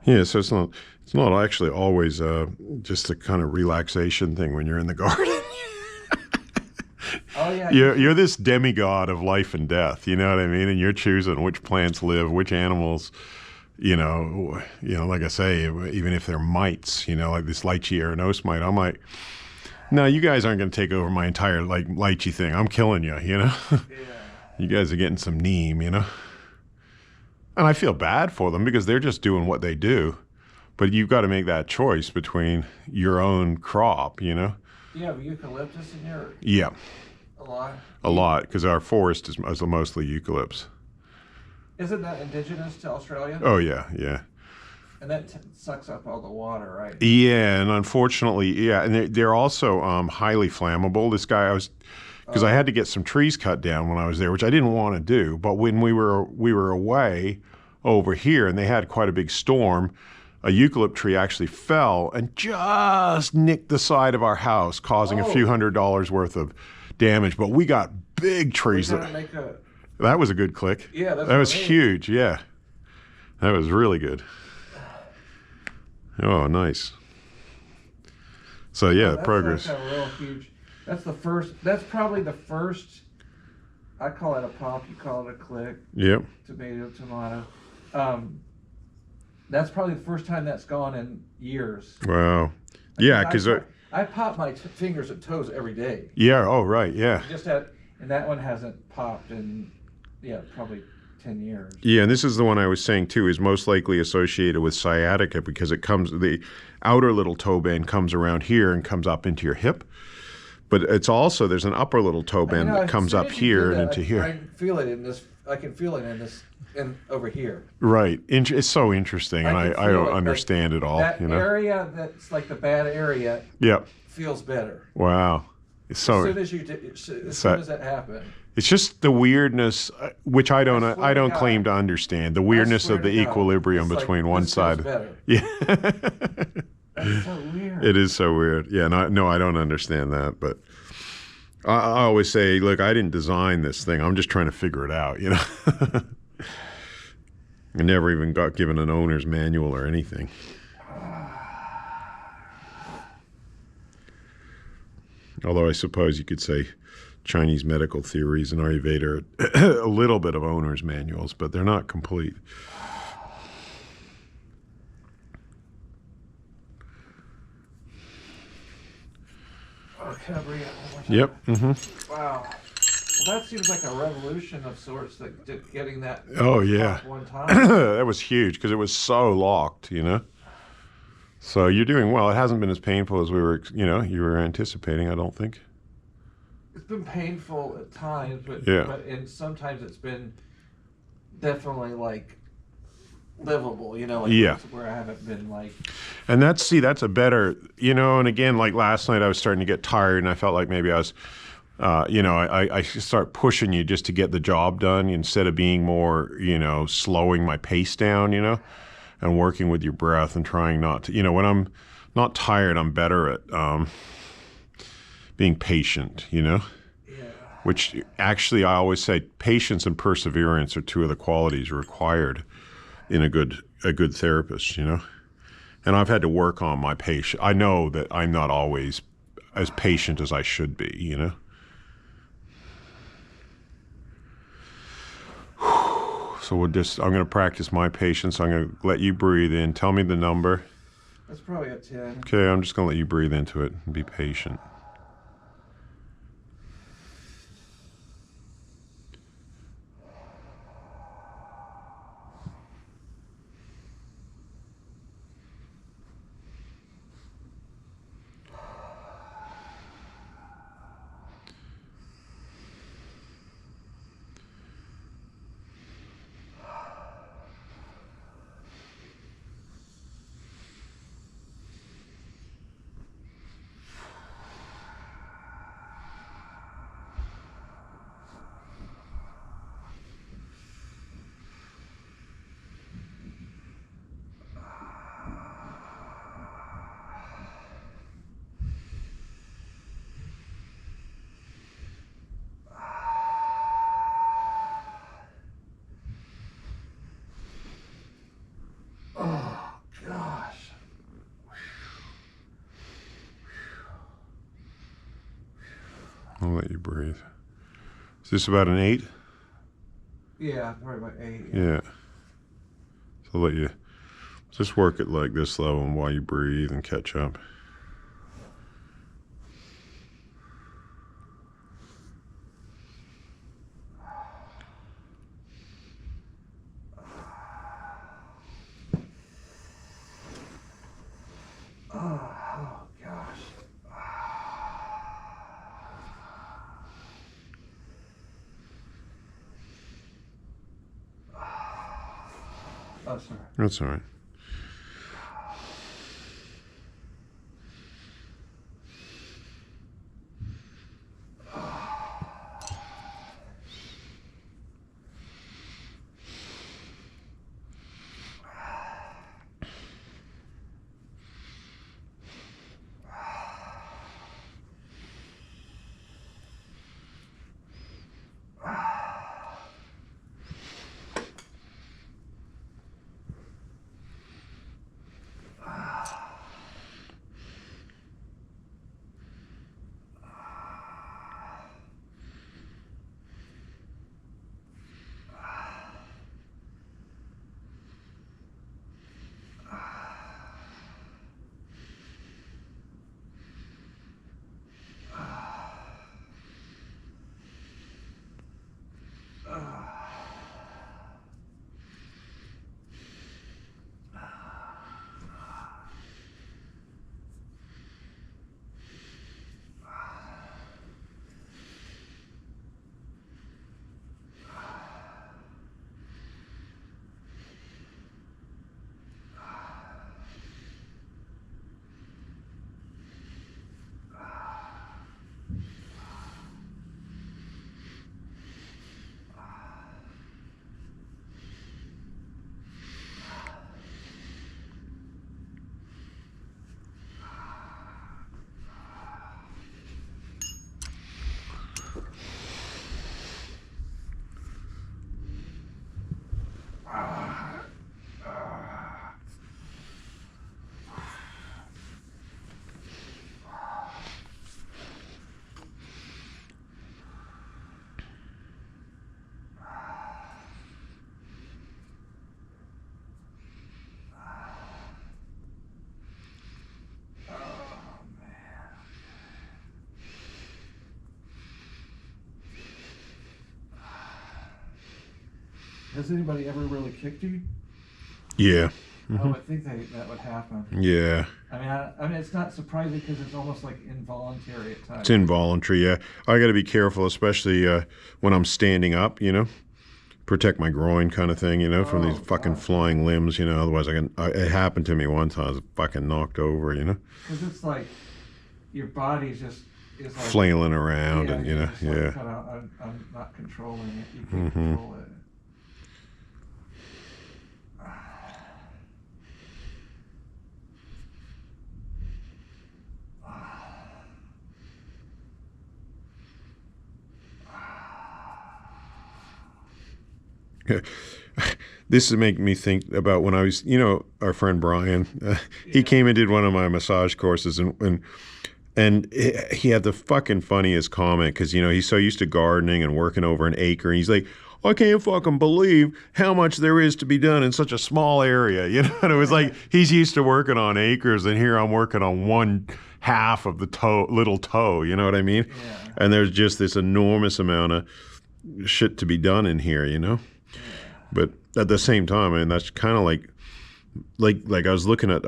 Yeah, so it's not actually always just a kind of relaxation thing when you're in the garden. Oh yeah, You're this demigod of life and death, you know what I mean? And you're choosing which plants live, which animals, like I say, even if they're mites, like this lychee arenos mite, I'm like, no, you guys aren't going to take over my entire like lychee thing. I'm killing you, yeah. You guys are getting some neem. And I feel bad for them because they're just doing what they do. But you've got to make that choice between your own crop, Do you have eucalyptus in your Yeah, a lot? a lot, because our forest is mostly eucalypts. Isn't that indigenous to Australia? Oh, yeah, yeah. And that sucks up all the water, right? Yeah, and unfortunately, yeah, and they're also highly flammable. This guy, because I had to get some trees cut down when I was there, which I didn't want to do. But when we were away over here, and they had quite a big storm, a eucalypt tree actually fell and just nicked the side of our house, causing a few $100s worth of damage. But we got big trees. That was a good click. Yeah, that was huge. Yeah, that was really good. Oh, nice. So yeah, that's progress. Like a real huge. That's the first. That's probably the first. I call it a pop. You call it a click. Yep. Tomato. That's probably the first time that's gone in years. Wow. Yeah, because I pop my fingers and toes every day. Yeah. Oh, right. Yeah. And that one hasn't popped in, probably 10 years. Yeah, and this is the one I was saying too is most likely associated with sciatica because the outer little toe band comes around here and comes up into your hip. But it's also, there's an upper little toe band that comes up here and into here. I can feel it in this. I can feel it in this, and over here. Right. It's so interesting, and I don't understand it all. That area that's like the bad area. Yep. Feels better. Wow. As soon as that happened. It's just the weirdness, which I don't claim to understand. The weirdness of the equilibrium between one side. Better. Yeah. That's so weird. It is so weird. Yeah, no, I don't understand that. But I always say, look, I didn't design this thing. I'm just trying to figure it out, I never even got given an owner's manual or anything. Although I suppose you could say Chinese medical theories and Ayurveda are a little bit of owner's manuals, but they're not complete. Can I bring it one more time? Yep. Mm-hmm. Wow. Well, that seems like a revolution of sorts, getting that. Oh, yeah. One time. That was huge because it was so locked, So you're doing well. It hasn't been as painful as you were anticipating, I don't think. It's been painful at times, but and sometimes it's been definitely like livable, where I haven't been like. And that's a better, and again, like last night I was starting to get tired and I felt like maybe I was, I start pushing you just to get the job done instead of being more, slowing my pace down, and working with your breath and trying not to, when I'm not tired, I'm better at being patient, Yeah. Which actually I always say patience and perseverance are two of the qualities required in a good therapist, And I've had to work on my patience. I know that I'm not always as patient as I should be, So I'm going to practice my patience. I'm going to let you breathe in. Tell me the number. That's probably a 10. Okay, I'm just going to let you breathe into it and be patient. I'll let you breathe. Is this about an 8? Yeah, probably about 8. Yeah. So I'll let you just work it like this level while you breathe and catch up. Oh gosh. Oh, sorry. That's all right. Has anybody ever really kicked you? Yeah. Oh, I think that would happen. Yeah. I mean, it's not surprising because it's almost like involuntary at times. It's involuntary, yeah. I got to be careful, especially when I'm standing up, you know. Protect my groin kind of thing, you know, from these fucking flying limbs, you know. Otherwise, it happened to me one time. I was fucking knocked over, you know. Because it's like your body's just is like flailing around, and you know, just like kind of, I'm not controlling it. You can't control it. This is making me think about when I was, you know, our friend Brian. He came and did one of my massage courses, and he had the fucking funniest comment because, you know, he's so used to gardening and working over an acre, and he's like, I can't fucking believe how much there is to be done in such a small area, you know. And it was like he's used to working on acres, and here I'm working on 1/2 of the little toe, you know what I mean? Yeah. And there's just this enormous amount of shit to be done in here, you know. But at the same time, I mean, that's kind of like I was looking at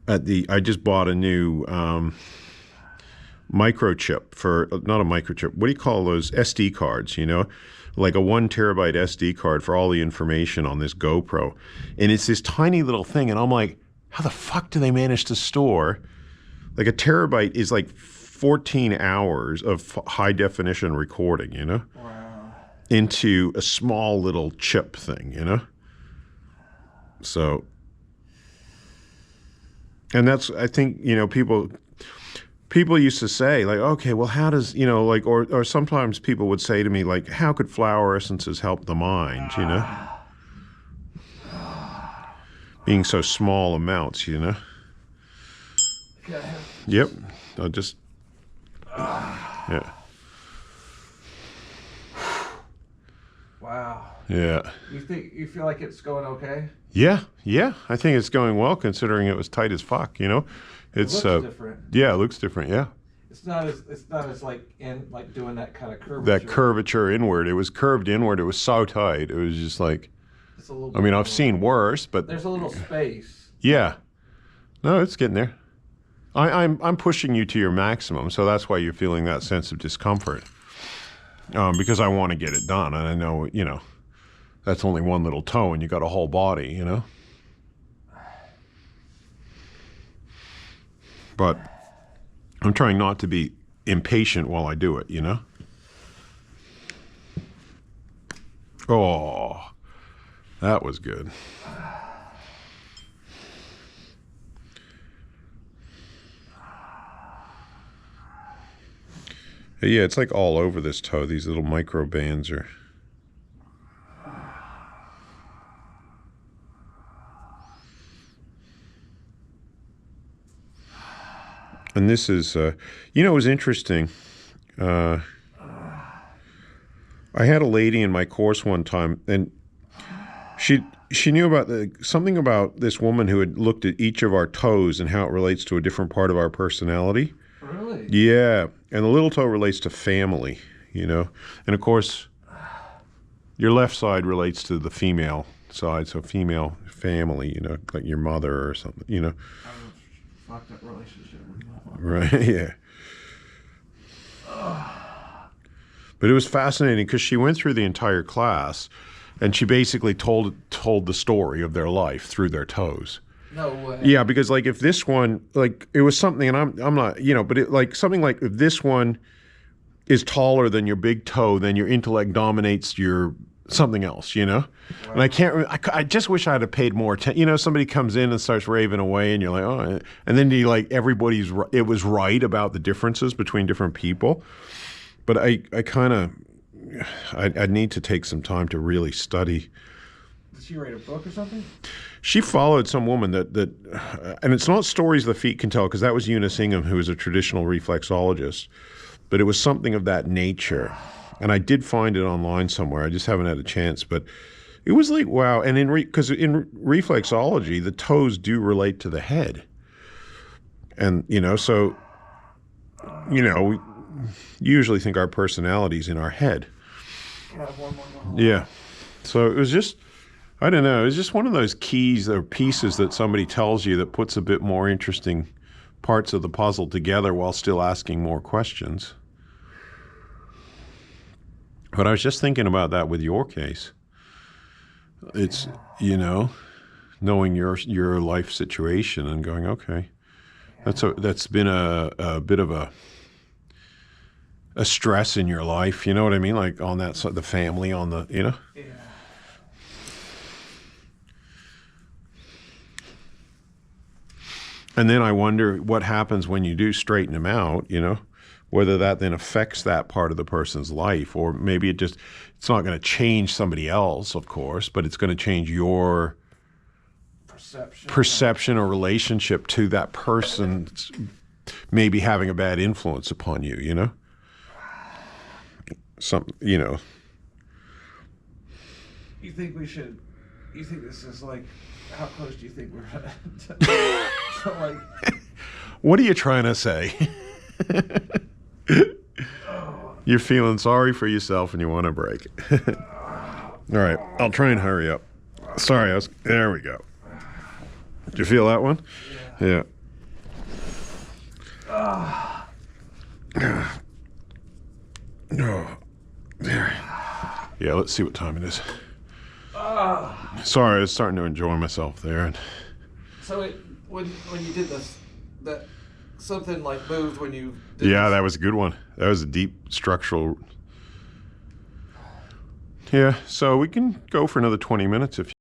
I just bought a new microchip for, not a microchip, what do you call those SD cards, you know, like a 1 terabyte SD card for all the information on this GoPro. And it's this tiny little thing, and I'm like, how the fuck do they manage to store, like a terabyte is like 14 hours of high definition recording, you know? Wow. Into a small little chip thing, you know? So, and that's, I think, you know, people used to say, like, okay, well, how does, you know, like, or sometimes people would say to me, like, how could flower essences help the mind, you know? Being so small amounts, you know? Okay. Yep. I'll just Yeah. Wow. Yeah. You feel like it's going okay? Yeah. Yeah. I think it's going well considering it was tight as fuck, you know? It looks different. Yeah, it looks different, yeah. It's not as like doing that kind of curvature. That curvature inward. It was curved inward. It was so tight. It was just like, it's a little I mean, I've seen worse, but there's a little space. Yeah. No, it's getting there. I'm pushing you to your maximum, so that's why you're feeling that sense of discomfort. Because I want to get it done, and I know, you know, that's only one little toe, and you got a whole body, you know. But I'm trying not to be impatient while I do it, you know. Oh, that was good. Yeah, it's like all over this toe. These little micro bands are. And this is, you know, it was interesting. I had a lady in my course one time, and she knew about something about this woman who had looked at each of our toes and how it relates to a different part of our personality. Really? Yeah, and the little toe relates to family, you know, and of course, your left side relates to the female side, so female family, you know, like your mother or something, you know. Fucked up relationship with my mom. Right, yeah. But it was fascinating because she went through the entire class, and she basically told the story of their life through their toes. No way. Yeah, because like if this one, like it was something, and I'm not, you know, but it like something like if this one is taller than your big toe, then your intellect dominates your something else, you know. Wow. And I can't. I just wish I'd have paid more attention. You know, somebody comes in and starts raving away, and you're like, oh, and then you like everybody's. It was right about the differences between different people, but I kind of, I need to take some time to really study. Did she write a book or something? She followed some woman that and it's not stories the feet can tell, because that was Eunice Ingham, who was a traditional reflexologist, but it was something of that nature. And I did find it online somewhere. I just haven't had a chance, but it was like, wow. And because in reflexology, the toes do relate to the head. And, you know, so, you know, we usually think our personality's in our head. Can I have one more? Yeah. So it was just, I don't know, it's just one of those keys or pieces that somebody tells you that puts a bit more interesting parts of the puzzle together while still asking more questions. But I was just thinking about that with your case. It's, you know, knowing your life situation and going, okay, that's been a bit of a stress in your life, you know what I mean? Like on that side, the family, on the, you know? Yeah. And then I wonder what happens when you do straighten them out, you know, whether that then affects that part of the person's life, or maybe it's not going to change somebody else, of course, but it's going to change your perception or relationship to that person, maybe having a bad influence upon you, you know? You know. You think this is like, how close do you think we're to like... What are you trying to say? You're feeling sorry for yourself and you want a break. All right, I'll try and hurry up. Sorry, there we go. Did you feel that one? Yeah. Oh, there. Yeah, let's see what time it is. Sorry, I was starting to enjoy myself there. So when you did this, that something like moved when you did Yeah, this. that was a good one. That was a deep structural. Yeah, so we can go for another 20 minutes if you